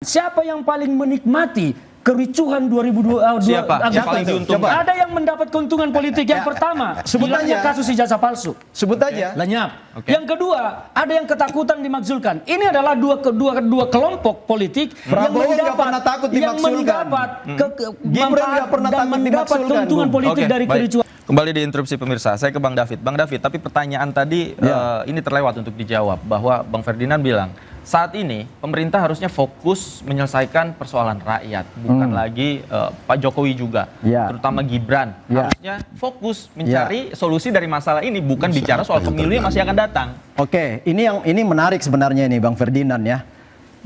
Siapa yang paling menikmati kericuhan 2002? Siapa? Yang paling diuntungkan? Ada yang mendapat keuntungan politik. Yang pertama, sebut aja kasus ijazah palsu. Sebut aja. Lenyap. Yang kedua, ada yang ketakutan dimakzulkan. Ini adalah dua kelompok politik Prabowo nggak pernah takut dimakzulkan. Gibran nggak pernah takut dimakzulkan. Keuntungan politik dari kericuhan. Kembali di interupsi pemirsa, saya ke Bang David. Bang David, tapi pertanyaan tadi ini terlewat untuk dijawab, bahwa Bang Ferdinand bilang saat ini pemerintah harusnya fokus menyelesaikan persoalan rakyat, bukan lagi Pak Jokowi juga, terutama Gibran harusnya fokus mencari solusi dari masalah ini, bukan bicara soal pemilu yang masih akan datang. Oke, ini menarik sebenarnya ini Bang Ferdinand ya.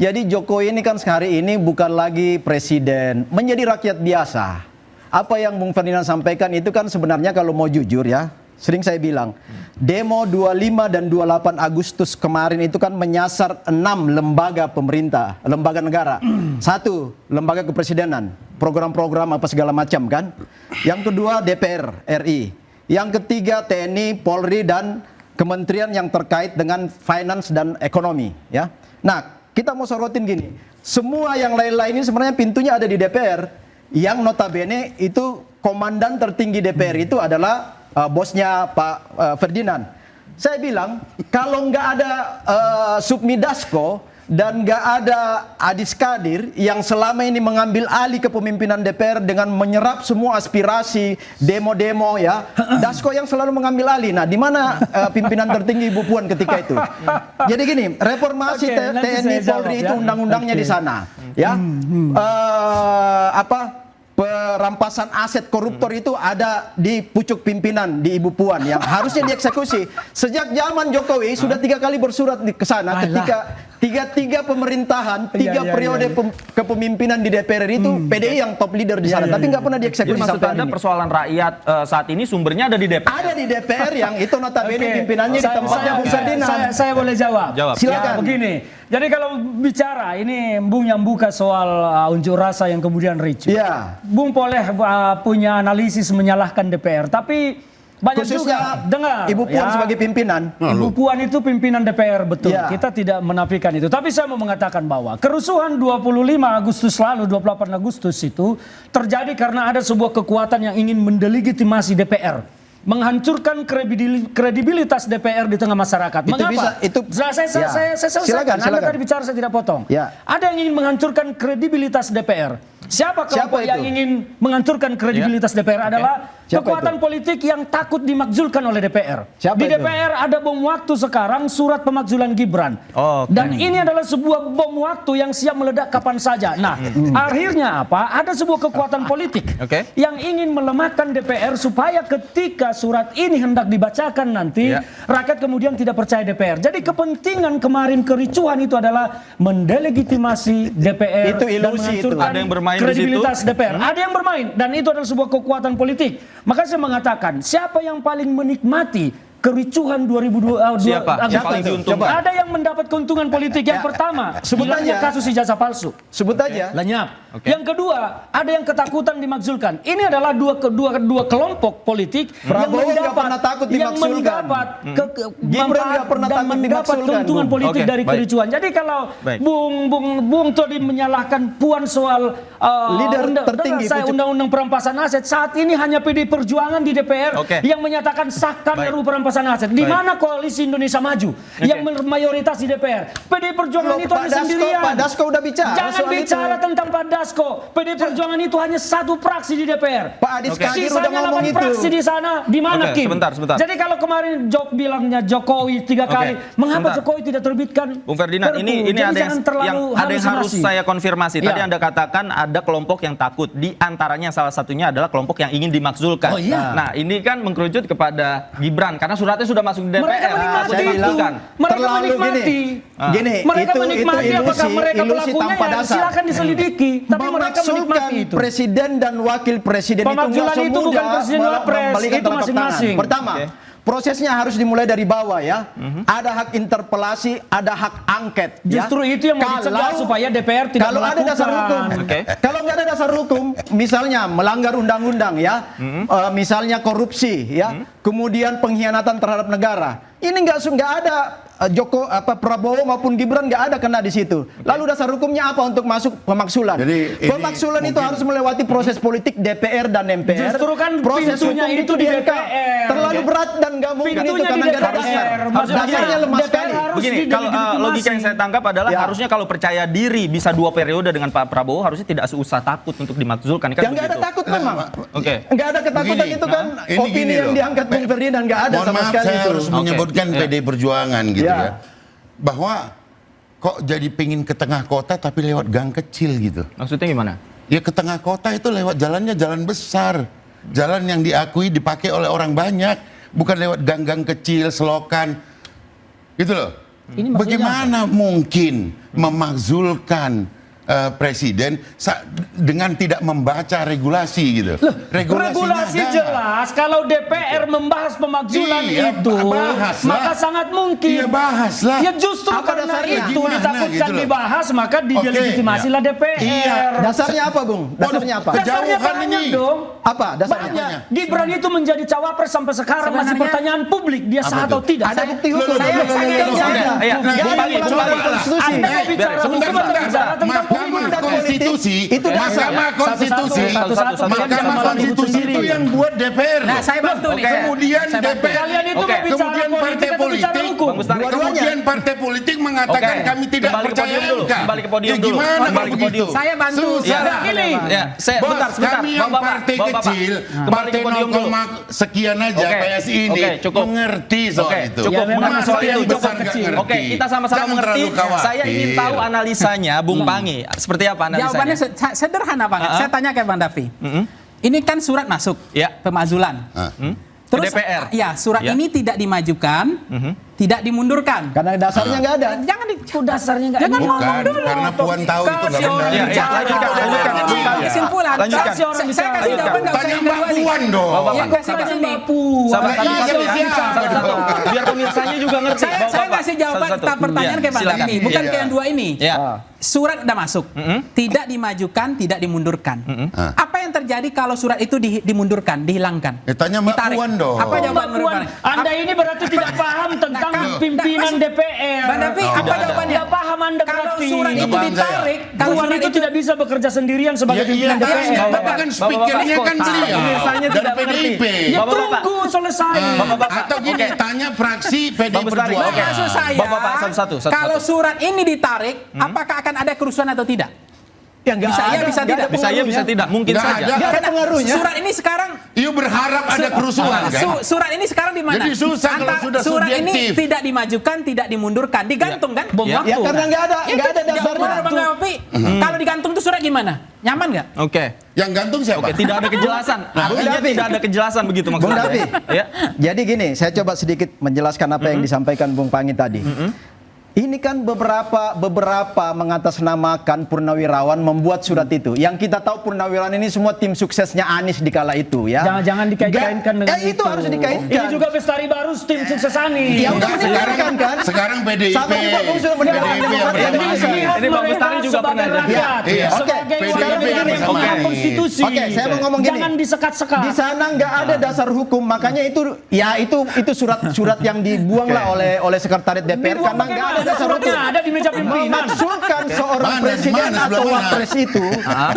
Jadi Jokowi ini kan hari ini bukan lagi presiden, menjadi rakyat biasa. Apa yang Bung Ferdinand sampaikan itu kan sebenarnya kalau mau jujur ya, sering saya bilang, demo 25 dan 28 Agustus kemarin itu kan menyasar 6 lembaga pemerintah, lembaga negara. Satu, lembaga kepresidenan, program-program apa segala macam kan. Yang kedua DPR RI. Yang ketiga TNI, Polri dan kementerian yang terkait dengan finance dan ekonomi ya. Nah, kita mau sorotin gini. Semua yang lain-lain ini sebenarnya pintunya ada di DPR. Yang notabene itu komandan tertinggi DPR itu adalah bosnya Pak Ferdinand. Saya bilang kalau nggak ada Sufmi Dasko dan nggak ada Adis Kadir yang selama ini mengambil alih kepemimpinan DPR dengan menyerap semua aspirasi demo-demo ya, Dasko yang selalu mengambil alih. Nah, di mana pimpinan tertinggi Ibu Puan ketika itu? Jadi gini, reformasi TNI Polri itu undang-undangnya di sana, ya. Perampasan aset koruptor itu ada di pucuk pimpinan di Ibu Puan yang harusnya dieksekusi. Sejak zaman Jokowi sudah 3 kali bersurat ke sana ketika tiga pemerintahan, 3 periode kepemimpinan di DPR itu PDI yang top leader di sana, tapi nggak pernah dieksekusi. Jadi maksud Anda persoalan rakyat saat ini sumbernya ada di DPR? Ada di DPR yang itu notabene pimpinannya di tempatnya Bung Ferdinand. Saya boleh jawab? Silakan. Ya, begini, jadi kalau bicara ini Bung yang buka soal unjuk rasa yang kemudian ricu. Iya. Bung boleh punya analisis menyalahkan DPR, tapi banyak khususnya juga dengar Ibu Puan sebagai pimpinan. Ibu Puan itu pimpinan DPR, betul. Kita tidak menafikan itu. Tapi saya mau mengatakan bahwa kerusuhan 25 Agustus lalu, 28 Agustus itu terjadi karena ada sebuah kekuatan yang ingin mendelegitimasi DPR, menghancurkan kredibilitas DPR di tengah masyarakat. Mengapa? Saya selesaikan. Anda tadi bicara, saya tidak potong. Ada yang ingin menghancurkan kredibilitas DPR. Siapa kelompok yang ingin menghancurkan kredibilitas DPR? Adalah kekuatan politik yang takut dimakzulkan oleh DPR. Di DPR ada bom waktu sekarang, surat pemakzulan Gibran. Dan ini adalah sebuah bom waktu yang siap meledak kapan saja. Nah, akhirnya apa? Ada sebuah kekuatan politik yang ingin melemahkan DPR supaya ketika surat ini hendak dibacakan nanti, rakyat kemudian tidak percaya DPR. Jadi kepentingan kemarin kericuhan itu adalah mendelegitimasi DPR. Itu ilusi itu. Ada yang bermain kredibilitas DPR. Ada yang bermain, dan itu adalah sebuah kekuatan politik. Maka saya mengatakan, siapa yang paling menikmati kericuhan 2002? Siapa? Yang paling diuntungkan? Ada yang mendapat keuntungan politik. Yang pertama, sebut aja kasus ijazah palsu. Sebut aja. Lenyap. Yang kedua, ada yang ketakutan dimakzulkan. Ini adalah dua kelompok politik Prabowo nggak pernah takut dimakzulkan. Gibran nggak pernah takut mendapat keuntungan politik dari kericuhan. Jadi kalau Bung tadi menyalahkan Puan soal leader tertinggi undang-undang perampasan aset, saat ini hanya PD Perjuangan di DPR yang menyatakan sahkan RUU perampasan aset. Di mana koalisi Indonesia Maju yang mayoritas di DPR? PD Perjuangan itu hanya sendirian. Pak Dasko udah bicara. Jangan bicara tentang Pak Dasko. PD Perjuangan itu hanya satu fraksi di DPR. Pak Adis Kadir udah ngomong itu. Fraksi di sana, di mana Kim? Sebentar. Jadi kalau kemarin bilangnya Jokowi 3 kali, mengapa Jokowi tidak terbitkan? Bung Ferdinand, ini ada yang harus saya konfirmasi. Tadi Anda katakan ada kelompok yang takut. Di antaranya salah satunya adalah kelompok yang ingin dimakzulkan. Nah, ini kan mengkerucut kepada Gibran karena suratnya sudah masuk di DPR. Mereka menikmati itu. Mereka menikmati. Mereka menikmati, apakah mereka pelakunya, ya silakan diselidiki. Tapi mereka menikmati itu. Presiden dan wakil presiden itu nggak itu bukan presiden wapres, itu masing-masing. Pertama, prosesnya harus dimulai dari bawah ya. Ada hak interpelasi, ada hak angket. Justru itu yang mau dicegah supaya DPR tidak kalau melakukan. Ada dasar hukum, kalau nggak ada dasar hukum, misalnya melanggar undang-undang ya, misalnya korupsi ya, kemudian pengkhianatan terhadap negara. Ini nggak ada Prabowo maupun Gibran nggak ada kena di situ. Lalu dasar hukumnya apa untuk masuk pemaksulan? Jadi, Pemaksulan itu harus melewati proses politik DPR dan MPR. Justru kan proses pintunya hukum itu di DPR. terlalu berat dan nggak mungkin itu Pintunya karena di nggak ada DPR. dasar. Dasarnya lemah DPR sekali. harus Begini, kalau dilegitimasi. logika yang saya tangkap adalah Ya. harusnya kalau percaya diri bisa 2 periode dengan Pak Prabowo harusnya tidak usah takut untuk dimakzulkan kan Yang nggak ada begitu. takut memang. Oke. Nggak ada ketakutan Begini, itu kan ini opini gini yang loh. diangkat Bung Ferdinand nggak ada Mohon sama maaf, sekali saya itu. harus menyebutkan Ya. PD Perjuangan gitu Ya. ya. Bahwa kok jadi pingin ke tengah kota tapi lewat gang kecil gitu. Maksudnya gimana? Ya ke tengah kota itu lewat jalannya jalan besar. Jalan yang diakui dipakai oleh orang banyak. Bukan lewat gang-gang kecil, selokan. Gitu loh. Ini maksudnya Bagaimana mungkin memakzulkan presiden dengan tidak membaca regulasi gitu? Regulasi ada. jelas kalau DPR membahas pemakzulan Iya, itu bahaslah. maka sangat mungkin. Iya, bahaslah. Ya justru Apa karena dasarnya? itu Gimana ditakutkan gitu loh. dibahas maka dilegitimasilah DPR. Iya. Dasarnya apa, Bung? Dasarnya apa? Waduh, Dasarnya Kejauhan banyak ini. dong. Apa dasarnya? Banyak. Gibran itu menjadi cawapres sampai sekarang masih Sebenarnya- pertanyaan publik dia sah Apa atau itu? tidak. Ada bukti hukum. Loh, Iya, Jangan Bali, melanggar coba. konstitusi. Anda mau bicara Sebentar, hukum atau sebentar. bicara tentang Mahkamah politik? Konstitusi, Itu dasar. Mahkamah Konstitusi, Satu-satu. Mahkamah Konstitusi itu yang buat DPR. Nah, saya bantu nih. Kemudian Saya bantu. DPR, Kalian itu Oke. mau bicara kemudian politik partai atau bicara politik, hukum? Bang Bestari. kemudian partai politik mengatakan Oke. kami tidak Kembali ke percaya podium dulu. MK. Kembali ke podium Ya, dulu. gimana Kembali kalau ke begitu? podium. Saya bantu. Susah. Ya, gini. Ya, saya Bos, bentar. kami yang Bapak-bapak, partai bapak-bapak. kecil, Kembali partai ke podium dulu. 0, sekian aja Oke. kayak ini, Oke, cukup. mengerti soal Oke, itu. cukup Ya, memang mengerti Masa soal yang itu. besar Cukup nggak kecil. ngerti? Oke, kita sama-sama Jangan mengerti. terlalu khawatir. Saya ingin tahu analisanya Bung Pangi. Seperti apa Jawabannya analisanya? sederhana banget. Saya tanya ke Bang Davi. Ini kan surat masuk Ya. pemakzulan. Terus DPR. ya surat Ya. ini tidak dimajukan, tidak dimundurkan. Karena dasarnya nggak ada. Jangan di Itu dasarnya nggak Jangan ada. ngomong Bukan, dulu. karena Puan tahu itu Kasih nggak orang benar. Ya, bicara. lanjutkan. Kasih kesimpulan. Lanjutkan. Kasih orang Saya bicara. kasih jawaban nggak usah Tanya yang Mbak kedua nih. Puan dong. Bapak-bapak. Yang kasih Tanya jawaban Mbak nih. Puan. Satu-satu Iya, ya. siapa Satu-satu. dong? Biar pemirsanya juga ngerti. Saya Bapak-bapak. kasih jawaban Satu-satu. pertanyaan Ya, ke Bang silakan. Davi, bukan Iya. ke yang dua ini. Ya. Surat udah masuk, tidak dimajukan, tidak dimundurkan. Apa yang terjadi kalau surat itu dimundurkan, dihilangkan? Ya, tanya Mbak Ditarik. Puan dong. Apa jawaban Mbak menurut Puan, Bang? Anda ini berarti tidak paham tentang Nah, pimpinan masih- DPR. Bang Davi, apa Tidak ada. jawabannya? Tidak paham Anda Kalau berarti. surat Nggak itu paham ditarik, saya. kalau Puan surat itu tidak bisa bekerja sendirian sebagai Ya, iya, pimpinan kan, DPR. Bapak kan speakernya kan beliau Pemirsanya dari tidak mengerti. PDIP. Ya Bapak-bapak. tunggu selesai. Bapak-bapak. Atau gini, Oke. tanya fraksi PD Bang Bestari, Perjuangan. oke. Maksud saya, Bapak-bapak, satu-satu. kalau surat ini ditarik, apakah akan ada kerusuhan atau tidak? Ya nggak Bisa ada. iya, bisa nggak tidak. ada Bisa iya, bisa tidak. Mungkin Nggak saja. ada. Nggak ada Karena pengaruhnya. surat ini sekarang Iu berharap ada kerusuhan kan? Surat ini sekarang di mana? Jadi susah kalau sudah surat ini subjektif. tidak dimajukan, tidak dimundurkan, digantung kan? Bom Ya. waktu. Ya karena nggak ada, Ya, nggak ada jawaban dasarnya. Bang Davi, kalau digantung tuh surat gimana? Nyaman nggak? Oke. Yang gantung siapa? Oke, tidak ada kejelasan. Artinya Davi. tidak ada kejelasan begitu Bung maksudnya. Davi. Ya. Jadi gini, saya coba sedikit menjelaskan apa yang disampaikan Bung Pangi tadi. Ini kan beberapa mengatasnamakan Purnawirawan membuat surat itu. Yang kita tahu Purnawirawan ini semua tim suksesnya Anies di kala itu ya. Jangan dikait-kaitkan dengan itu. harus dikaitkan. Ini juga Bestari Barus tim sukses Anies. Yang Enggak, mendengarkan kan? sekarang PDIP. Sama juga Bung sudah mendengarkan PDIP yang Demokrat pertama Indonesia. kali. Ini Bang Bestari juga pernah jadi. rakyat. Iya. Oke, Sebagai sekarang warga negara begini. yang paham Oke. konstitusi. Oke, saya mau ngomong gini. Jangan disekat-sekat. Di sana nggak ada dasar hukum, makanya itu surat yang dibuang lah oleh sekretariat DPR Dibuang karena nggak ada bagaimana? dasar hukum. Suratnya ada di meja pimpinan. Memaksulkan seorang Mana, presiden mana, atau sebelah mana? wapres itu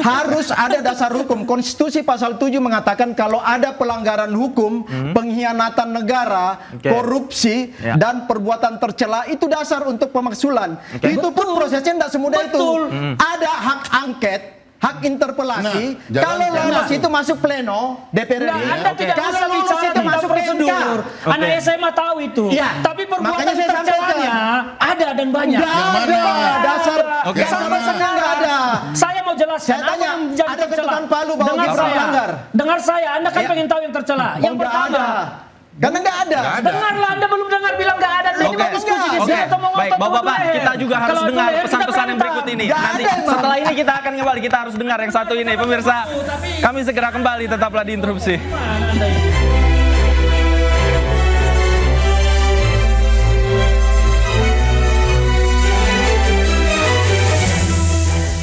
harus ada dasar hukum. Konstitusi pasal 7 mengatakan kalau ada pelanggaran hukum, pengkhianatan negara, Oke. korupsi Ya. dan perbuatan tercela itu dasar untuk pemaksulan. Itu pun prosesnya tidak semudah Betul. itu. Ada hak angket, hak interpelasi. Nah, jangan- Kalau lolos jangan. itu masuk pleno DPR Nah, RI. Anda tidak Kalau usah lolos bicara itu tentang masuk ke MK. prosedur. Anak SMA tahu itu. Iya. Tapi perbuatan Makanya saya tercelanya ada dan banyak. Nggak ada dasar. Oke. Dasar-dasarnya nggak ada. Saya mau jelaskan. Saya tanya, apa yang menjadi ada tercela. ketukan palu bahwa Dengar Gibran saya. melanggar? Dengar saya. Anda kan Ya. pengen tahu yang tercela. Oh, Yang nggak pertama. ada. Karena nggak ada. Nggak ada. Dengarlah, Anda belum dengar bilang nggak ada. Ini Oke. mau diskusi di Oke. sini atau mau Baik, ngotot Bapak-bapak, leher? kita juga harus Kalau dengar leher, kita pesan-pesan yang berantem. berikut ini. Nggak Nanti ada, emang. setelah ini kita akan kembali, kita harus dengar yang satu ini. Pemirsa, kami segera kembali, tetaplah di interupsi. Anda ini.